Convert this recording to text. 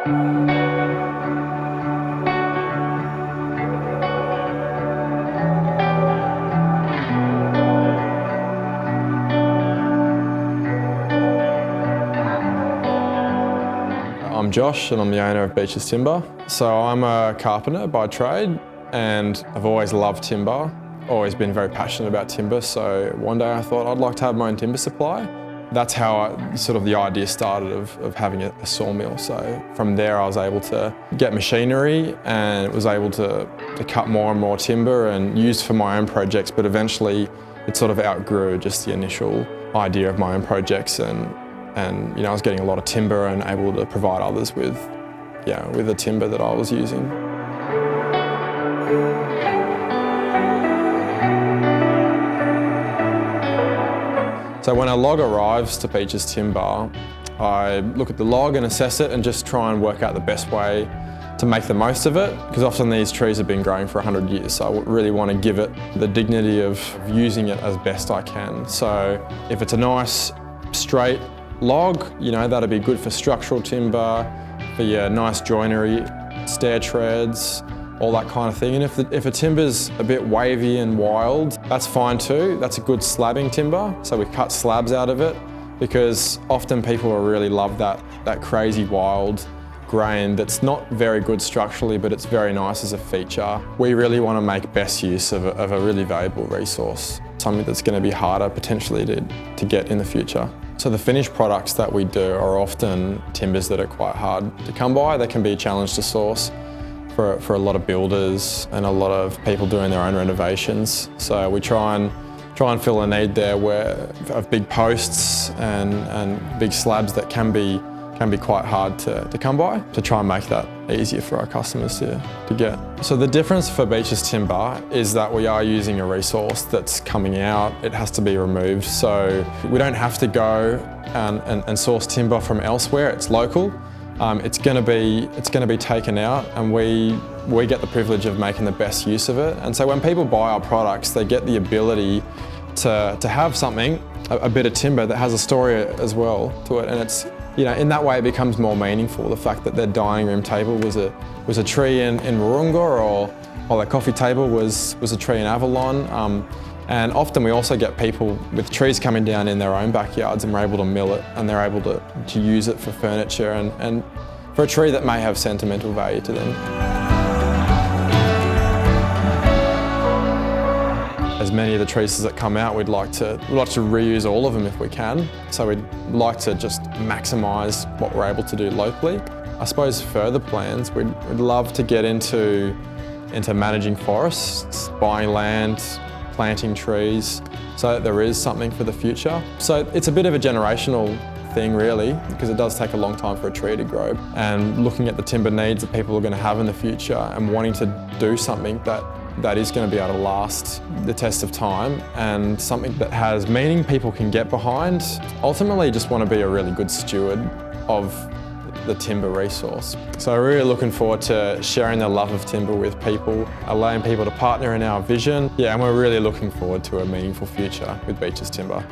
I'm Josh and I'm the owner of Beaches Timber. So I'm a carpenter by trade and I've always loved timber, always been very passionate about timber. So one day I thought I'd like to have my own timber supply. That's how the idea started of having a sawmill. So from there I was able to get machinery and was able to cut more and more timber and use for my own projects, but eventually it sort of outgrew just the initial idea of my own projects and I was getting a lot of timber and able to provide others with the timber that I was using. So when a log arrives to Beaches Timber, I look at the log and assess it and just try and work out the best way to make the most of it, because often these trees have been growing for 100 years, so I really want to give it the dignity of using it as best I can. So if it's a nice, straight log, that'd be good for structural timber, for your nice joinery, stair treads, all that kind of thing. And if a timber's a bit wavy and wild, that's fine too. That's a good slabbing timber. So we cut slabs out of it because often people will really love that crazy wild grain that's not very good structurally, but it's very nice as a feature. We really want to make best use of a really valuable resource, something that's going to be harder potentially to get in the future. So the finished products that we do are often timbers that are quite hard to come by. They can be a challenge to source for a lot of builders and a lot of people doing their own renovations. So we try and fill a need there of big posts and big slabs that can be quite hard to come by, to try and make that easier for our customers to get. So the difference for Beaches Timber is that we are using a resource that's coming out. It has to be removed, so we don't have to go and source timber from elsewhere. It's local. It's going to be taken out, and we get the privilege of making the best use of it. And so when people buy our products, they get the ability to have something, a bit of timber that has a story as well to it, and it's, in that way it becomes more meaningful. The fact that their dining room table was a tree in Wahroonga, or their coffee table was a tree in Avalon. And often we also get people with trees coming down in their own backyards, and we're able to mill it and they're able to use it for furniture and for a tree that may have sentimental value to them. As many of the trees that come out, we'd like to reuse all of them if we can. So we'd like to just maximise what we're able to do locally. I suppose further plans, we'd love to get into managing forests, buying land, planting trees, so that there is something for the future. So it's a bit of a generational thing really, because it does take a long time for a tree to grow. And looking at the timber needs that people are going to have in the future and wanting to do something that is going to be able to last the test of time, and something that has meaning people can get behind. Ultimately just want to be a really good steward of the timber resource. So we're really looking forward to sharing the love of timber with people, allowing people to partner in our vision. Yeah, and we're really looking forward to a meaningful future with Beaches Timber.